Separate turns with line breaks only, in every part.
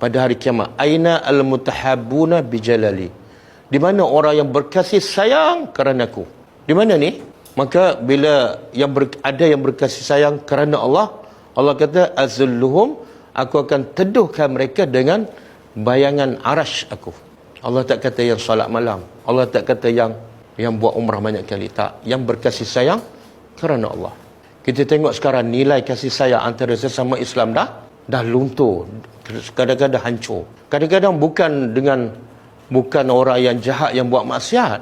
pada hari kiamat. Aina al-mutahabbuna bijalali. Di mana orang yang berkasih sayang kerana aku? Di mana ni? Maka bila ada yang berkasih sayang kerana Allah, Allah kata azulluhum, aku akan teduhkan mereka dengan bayangan arash aku. Allah tak kata yang solat malam. Allah tak kata yang buat umrah banyak kali. Tak. Yang berkasih sayang kerana Allah. Kita tengok sekarang nilai kasih sayang antara sesama Islam dah luntur. Kadang-kadang hancur. Kadang-kadang bukan orang yang jahat yang buat maksiat.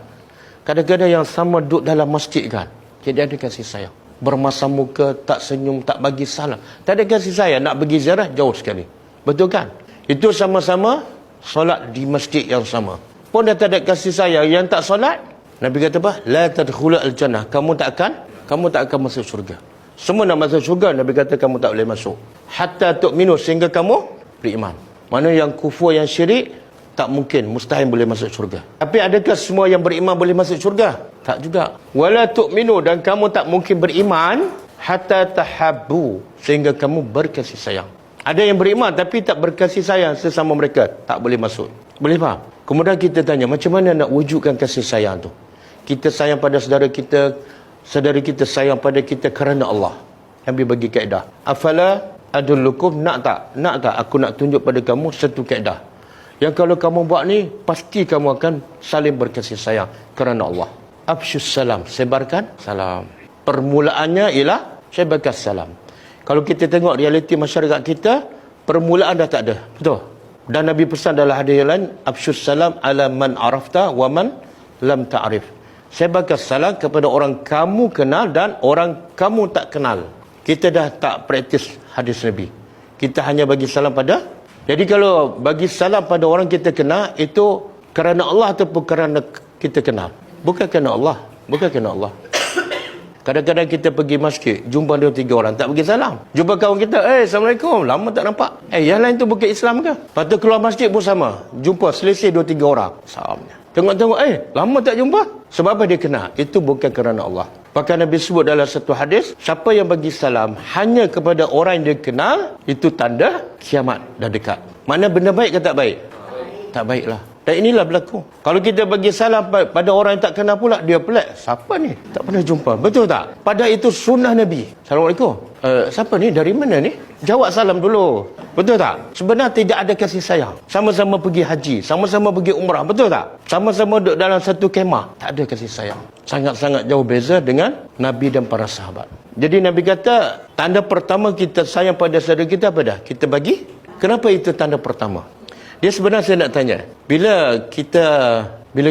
Kadang-kadang yang sama duduk dalam masjid kan. Jadi ada kasih sayang. Bermasa muka, tak senyum, tak bagi salam. Tak ada kasih sayang. Nak pergi ziarah jauh sekali. Betul kan? Itu sama-sama solat di masjid yang sama. Pun dah tak ada kasih sayang. Yang tak solat, Nabi kata apa? La tadkhulul al-jannah. Kamu tak akan masuk syurga. Semua nak masuk syurga, Nabi kata kamu tak boleh masuk. Hatta tu'minu, sehingga kamu beriman. Mana yang kufur, yang syirik, tak mungkin, mustahil boleh masuk syurga. Tapi adakah semua yang beriman boleh masuk syurga? Tak juga. Wala tu'minu, dan kamu tak mungkin beriman hatta tahabbu, sehingga kamu berkasih sayang. Ada yang beriman tapi tak berkasih sayang sesama mereka, tak boleh masuk. Boleh faham? Kemudian kita tanya, macam mana nak wujudkan kasih sayang tu? Kita sayang pada saudara kita sayang pada kita kerana Allah. Nabi bagi kaedah. Afala adullukum, nak tak aku nak tunjuk pada kamu satu kaedah yang kalau kamu buat ni, pasti kamu akan saling berkasih sayang kerana Allah. Afsyus salam, sebarkan salam. Permulaannya ialah sebarkan salam. Kalau kita tengok realiti masyarakat kita, permulaan dah tak ada. Betul? Dan Nabi pesan dalam hadis lain, afsyus salam ala man arafta wa man lam ta'rif. Sebarkan salam kepada orang kamu kenal dan orang kamu tak kenal. Kita dah tak praktis hadis Nabi. Kita hanya bagi salam pada. Jadi kalau bagi salam pada orang kita kenal, itu kerana Allah ataupun kerana kita kenal? Bukan kerana Allah. Bukan kerana Allah. Kadang-kadang kita pergi masjid, jumpa 2-3 orang, tak bagi salam. Jumpa kawan kita, Assalamualaikum, lama tak nampak. Yang lain tu bukan Islam ke? Lepas tu keluar masjid pun sama. Jumpa selisih 2-3 orang. Salamnya. Tengok-tengok, lama tak jumpa. Sebab apa dia kenal? Itu bukan kerana Allah. Bahkan Nabi sebut dalam satu hadis, siapa yang bagi salam hanya kepada orang yang dia kenal, itu tanda kiamat dah dekat. Mana benda baik ke tak baik? Tak baiklah. Dan inilah berlaku. Kalau kita bagi salam pada orang yang tak kenal pula, dia pelik. Siapa ni? Tak pernah jumpa. Betul tak? Padahal itu sunnah Nabi. Assalamualaikum. Siapa ni? Dari mana ni? Jawab salam dulu. Betul tak? Sebenarnya tidak ada kasih sayang. Sama-sama pergi haji. Sama-sama pergi umrah. Betul tak? Sama-sama duduk dalam satu kemah. Tak ada kasih sayang. Sangat-sangat jauh beza dengan Nabi dan para sahabat. Jadi Nabi kata, tanda pertama kita sayang pada saudara kita apa dah? Kita bagi. Kenapa itu tanda pertama? Dia sebenarnya saya nak tanya, bila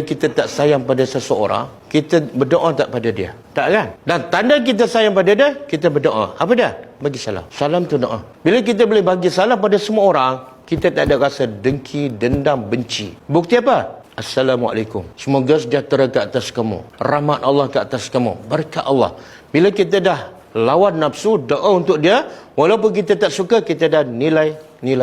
kita tak sayang pada seseorang, kita berdoa tak pada dia? Tak kan? Dan tanda kita sayang pada dia, kita berdoa. Apa dia? Bagi salam. Salam tu doa. Bila kita boleh bagi salam pada semua orang, kita tak ada rasa dengki, dendam, benci. Bukti apa? Assalamualaikum. Semoga sejahtera ke atas kamu. Rahmat Allah ke atas kamu. Berkat Allah. Bila kita dah lawan nafsu, doa untuk dia, walaupun kita tak suka, kita dah nilai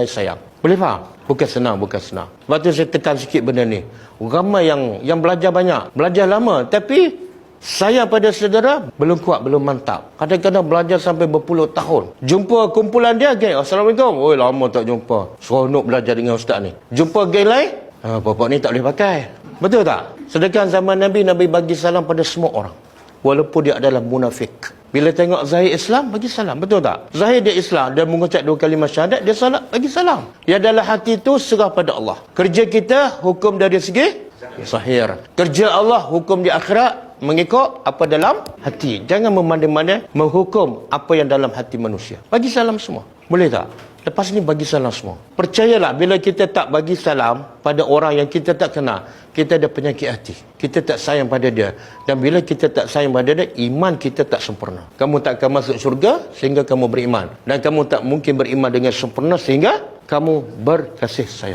sayang. Boleh faham? Bukan senang. Sebab tu saya tekan sikit benda ni. Ramai yang belajar banyak, belajar lama, tapi sayang pada saudara belum kuat, belum mantap. Kadang-kadang belajar sampai berpuluh tahun. Jumpa kumpulan dia, geng, Assalamualaikum. Oi, lama tak jumpa. Seronok belajar dengan ustaz ni. Jumpa geng lain, bapak ni tak boleh pakai. Betul tak? Sedangkan zaman Nabi bagi salam pada semua orang. Walaupun dia adalah munafik. Bila tengok zahir Islam, bagi salam. Betul tak? Zahir dia Islam, dia mengucap 2 kalimah syahadat, dia salat, bagi salam. Yang dalam hati itu serah pada Allah. Kerja kita, hukum dari segi zahir. Kerja Allah, hukum di akhirat, mengikut apa dalam hati. Jangan memandai-mandai menghukum apa yang dalam hati manusia. Bagi salam semua. Boleh tak? Lepas ni bagi salam semua. Percayalah, bila kita tak bagi salam pada orang yang kita tak kenal, kita ada penyakit hati. Kita tak sayang pada dia. Dan bila kita tak sayang pada dia, iman kita tak sempurna. Kamu tak akan masuk syurga sehingga kamu beriman. Dan kamu tak mungkin beriman dengan sempurna sehingga kamu berkasih sayang.